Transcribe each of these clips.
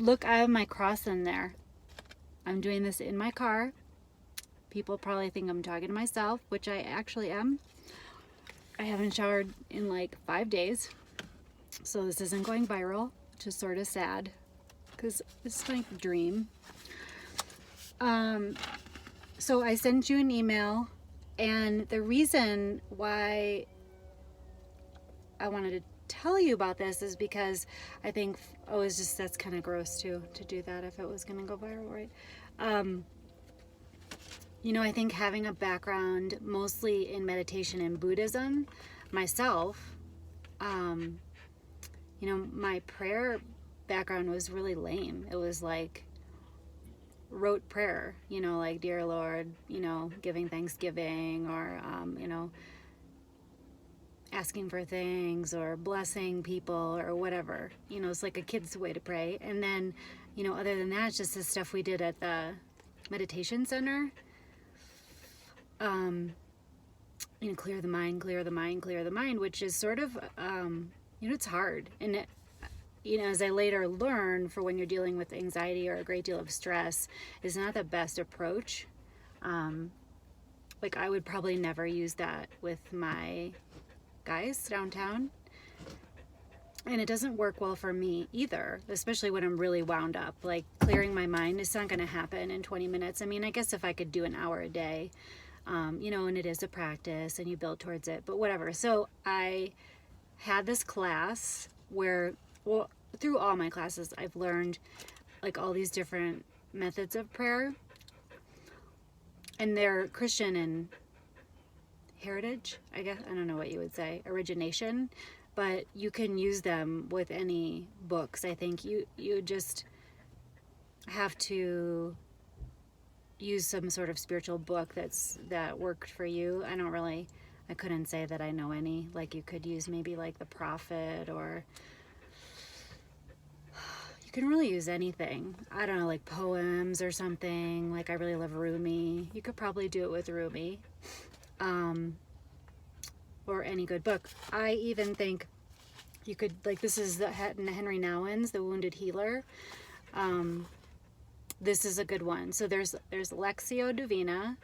look, I have my cross in there. I'm doing this in my car. People probably think I'm talking to myself, which I actually am. I haven't showered in like 5 days, so this isn't going viral, which is sort of sad because it's my dream. So I sent you an email, and the reason why I wanted to tell you about this is because I think, it's just, that's kind of gross too, to do that if it was going to go viral, right? I think having a background mostly in meditation and Buddhism myself, my prayer background was really lame. It was like rote prayer, like, dear Lord, giving thanksgiving, or, asking for things, or blessing people, or whatever. It's like a kid's way to pray. And then, other than that, it's just the stuff we did at the meditation center. Clear the mind, clear the mind, clear the mind, which is sort of, it's hard. And as I later learned, for when you're dealing with anxiety or a great deal of stress, is not the best approach. I would probably never use that with my guys downtown. And it doesn't work well for me either, especially when I'm really wound up. Like, clearing my mind is not going to happen in 20 minutes. I mean, I guess if I could do an hour a day, and it is a practice and you build towards it, but whatever. So I had this class where, through all my classes, I've learned like all these different methods of prayer, and they're Christian in heritage, I guess. I don't know what you would say, origination, but you can use them with any books. I think you just have to use some sort of spiritual book that worked for you. I couldn't say that I know any. Like, you could use maybe like the Prophet, or you can really use anything. I don't know, like poems or something. Like, I really love Rumi. You could probably do it with Rumi. Or any good book. I even think you could, like, this is the Henry Nouwen's The Wounded Healer. This is a good one. So there's Lectio Divina,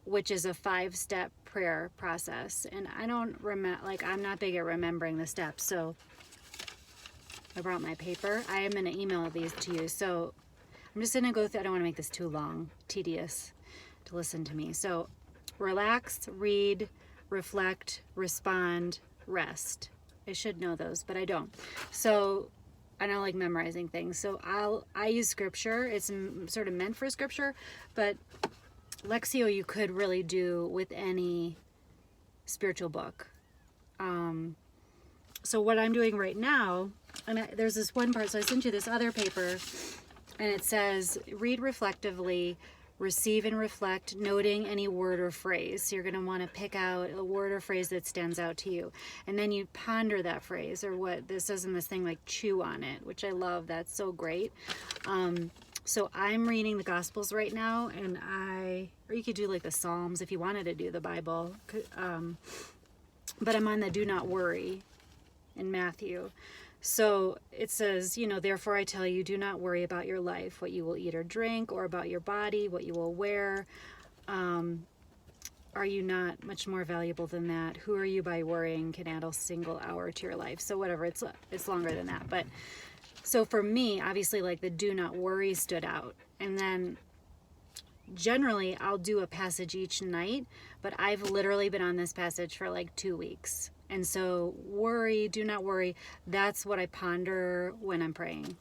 which is a 5-step prayer process. And I don't remember, like, I'm not big at remembering the steps. So I brought my paper. I am going to email these to you. So I'm just going to go through, I don't want to make this too long, tedious to listen to me. So relax, read, reflect, respond, rest. I should know those, but I don't. So I don't like memorizing things. So I use scripture. It's sort of meant for scripture, but Lectio you could really do with any spiritual book. So what I'm doing right now, and there's this one part, so I sent you this other paper, and it says, read reflectively, receive and reflect, noting any word or phrase. So you're going to want to pick out a word or phrase that stands out to you. And then you ponder that phrase, or what this says in this thing, like chew on it, which I love. That's so great. So I'm reading the Gospels right now, and or you could do like the Psalms if you wanted to do the Bible. But I'm on the do not worry in Matthew. So it says, therefore I tell you, do not worry about your life, what you will eat or drink, or about your body, what you will wear. Are you not much more valuable than that? Who are you by worrying can add a single hour to your life? So whatever, it's longer than that. But so for me, obviously, like, the do not worry stood out. And then generally I'll do a passage each night, but I've literally been on this passage for like 2 weeks. And so do not worry, that's what I ponder when I'm praying.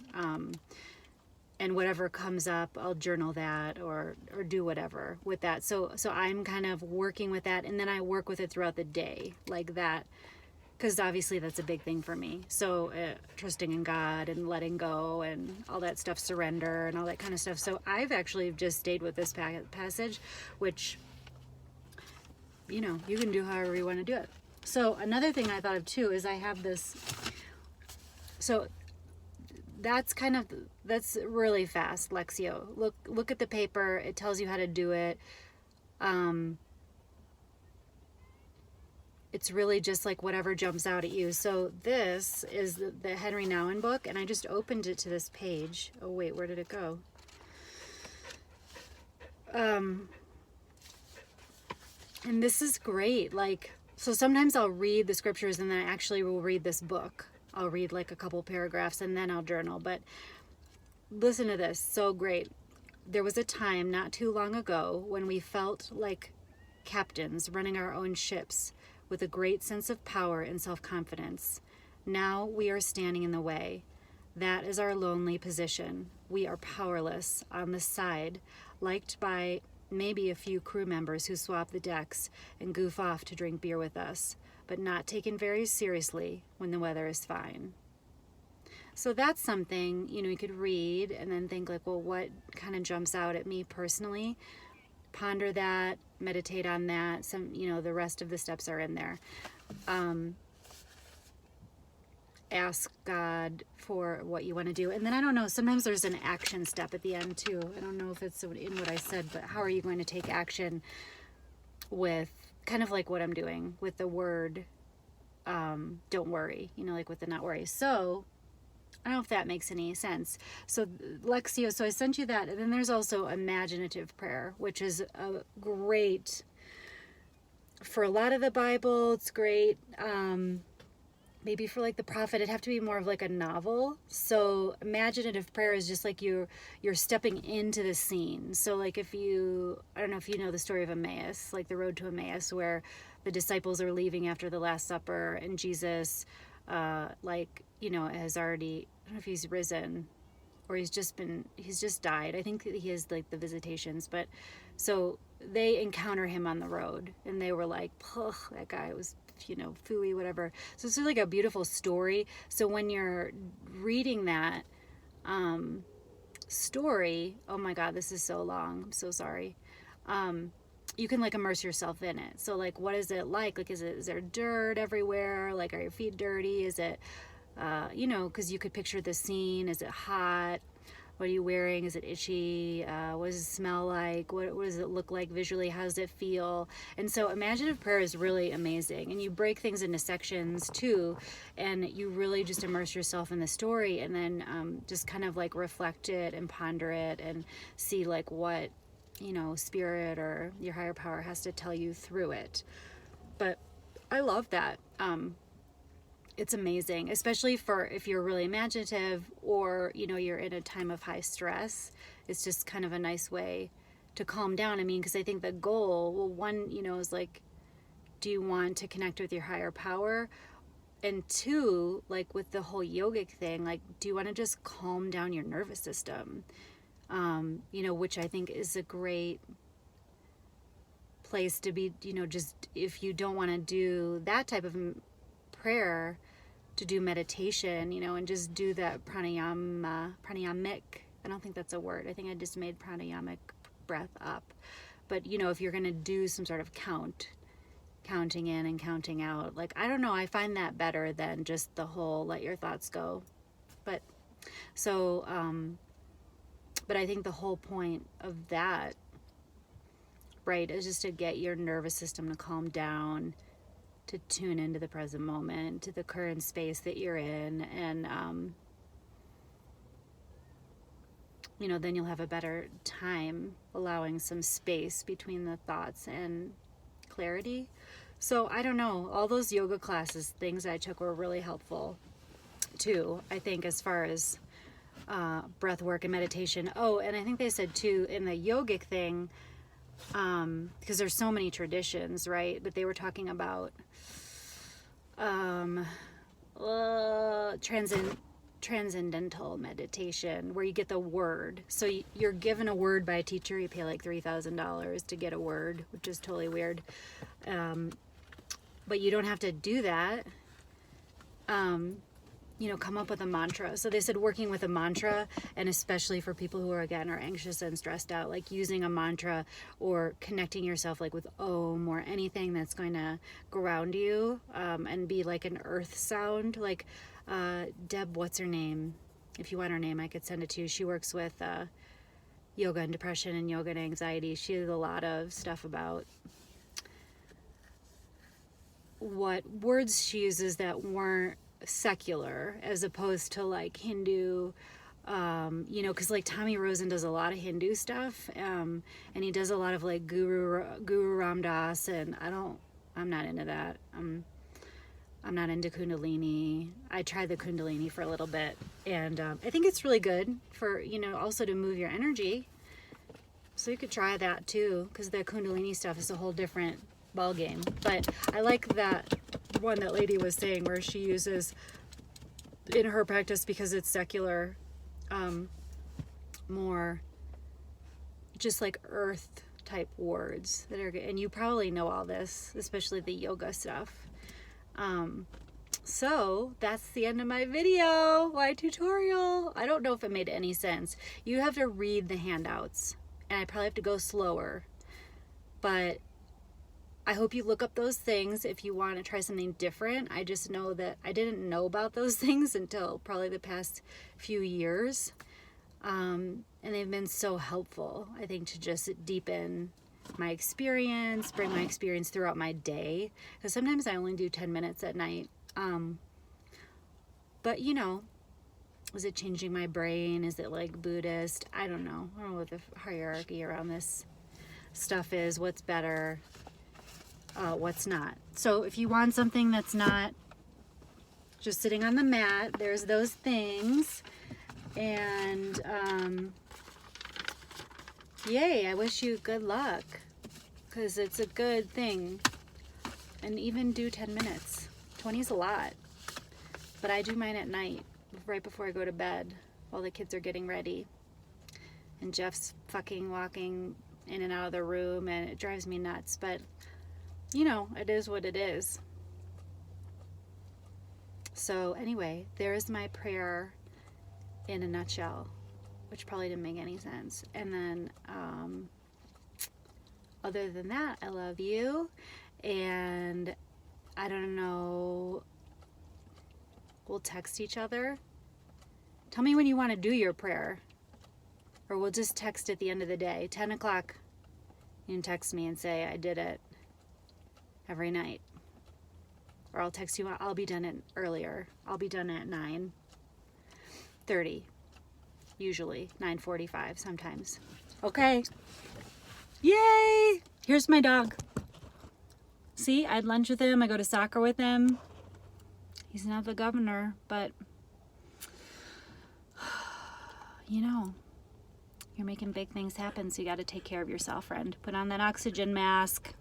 And whatever comes up, I'll journal that or do whatever with that. So I'm kind of working with that, and then I work with it throughout the day, like that, because obviously that's a big thing for me. So trusting in God and letting go and all that stuff, surrender and all that kind of stuff. So I've actually just stayed with this passage, which, you can do however you want to do it. So another thing I thought of too is I have this, so that's really fast, Lectio. Look at the paper. It tells you how to do it. it's really just like whatever jumps out at you. So this is the Henry Nouwen book, and I just opened it to this page. Oh wait, where did it go? And this is great. Like, so sometimes I'll read the scriptures and then I actually will read this book. I'll read like a couple paragraphs and then I'll journal. But listen to this, so great. There was a time not too long ago when we felt like captains running our own ships with a great sense of power and self-confidence. Now we are standing in the way. That is our lonely position. We are powerless on the side, liked by maybe a few crew members who swap the decks and goof off to drink beer with us, but not taken very seriously when the weather is fine. So that's something, you could read and then think like, well, what kind of jumps out at me personally? Ponder that, meditate on that. The rest of the steps are in there. Ask God for what you want to do. And then I don't know, sometimes there's an action step at the end too. I don't know if it's in what I said, but how are you going to take action with kind of like what I'm doing with the word, don't worry, like with the not worry. So I don't know if that makes any sense. So Lexio, so I sent you that. And then there's also imaginative prayer, which is a great, for a lot of the Bible, it's great. Maybe for like the prophet, it'd have to be more of like a novel. So imaginative prayer is just like you're stepping into the scene. So like I don't know if you know the story of Emmaus, like the road to Emmaus, where the disciples are leaving after the Last Supper and Jesus, has already, I don't know if he's risen or he's just died. I think that he has like the visitations, but so they encounter him on the road and they were like, ugh, that guy was, phooey, whatever. So it's like a beautiful story. So when you're reading that story, oh my God, this is so long. I'm so sorry. You can like immerse yourself in it. So like, what is it like? Like, is there dirt everywhere? Like, are your feet dirty? Is it, because you could picture the scene. Is it hot? What are you wearing? Is it itchy? What does it smell like? What does it look like visually? How does it feel? And so imaginative prayer is really amazing. And you break things into sections too. And you really just immerse yourself in the story and then just kind of like reflect it and ponder it and see like what, spirit or your higher power has to tell you through it. But I love that. It's amazing, especially for if you're really imaginative or, you're in a time of high stress. It's just kind of a nice way to calm down. I mean, because I think the goal, well, one, is like, do you want to connect with your higher power? And two, like with the whole yogic thing, like, do you want to just calm down your nervous system? Which I think is a great place to be, just if you don't want to do that type of prayer, to do meditation, and just do that pranayamic. I don't think that's a word. I think I just made pranayamic breath up. But, if you're going to do some sort of counting in and counting out, like, I don't know, I find that better than just the whole let your thoughts go. But so, but I think the whole point of that, right, is just to get your nervous system to calm down, to tune into the present moment, to the current space that you're in, and then you'll have a better time allowing some space between the thoughts and clarity. So I don't know, all those yoga classes, things I took were really helpful too, I think, as far as breath work and meditation. Oh, and I think they said too in the yogic thing, because there's so many traditions, right? But they were talking about transcendental meditation, where you get the word. So you're given a word by a teacher. You pay like $3,000 to get a word, which is totally weird. But you don't have to do that. Come up with a mantra. So they said working with a mantra, and especially for people who are anxious and stressed out, like using a mantra or connecting yourself like with Om or anything that's going to ground you, and be like an earth sound. Like Deb, what's her name? If you want her name, I could send it to you. She works with yoga and depression and yoga and anxiety. She has a lot of stuff about what words she uses that weren't secular, as opposed to like Hindu, you know, because like Tommy Rosen does a lot of Hindu stuff, and he does a lot of like Guru Ram Dass, and I'm not into that. I'm not into Kundalini. I tried the Kundalini for a little bit, and I think it's really good for, you know, also to move your energy. So you could try that too, because the Kundalini stuff is a whole different ball game. But I like that one that lady was saying where she uses in her practice, because it's secular, more just like earth type words that are good. And you probably know all this, especially the yoga stuff. So that's the end of my video, my tutorial. I don't know if it made any sense. You have to read the handouts, and I probably have to go slower, but I hope you look up those things if you want to try something different. I just know that I didn't know about those things until probably the past few years. And they've been so helpful, I think, to just deepen my experience, bring my experience throughout my day. Because sometimes I only do 10 minutes at night. But, you know, is it changing my brain? Is it like Buddhist? I don't know. I don't know what the hierarchy around this stuff is. What's better? What's not. So if you want something that's not just sitting on the mat, there's those things. And yay, I wish you good luck, because it's a good thing. And even do 10 minutes. 20 is a lot. But I do mine at night, right before I go to bed, while the kids are getting ready. And Jeff's fucking walking in and out of the room, and it drives me nuts. But, you know, it is what it is. So anyway, there's my prayer in a nutshell, which probably didn't make any sense. And then, other than that, I love you. And I don't know, we'll text each other. Tell me when you want to do your prayer, or we'll just text at the end of the day. 10 o'clock, you can text me and say I did it every night. Or I'll text you, I'll be done it earlier. I'll be done at 9:30, usually 9:45 sometimes. Okay. Yay! Here's my dog. See, I had lunch with him. I go to soccer with him. He's not the governor, but you know, you're making big things happen, so you got to take care of yourself, friend. Put on that oxygen mask.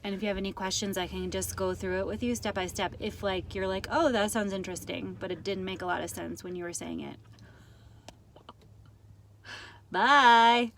And if you have any questions, I can just go through it with you step by step. If like you're like, oh, that sounds interesting, but it didn't make a lot of sense when you were saying it. Bye.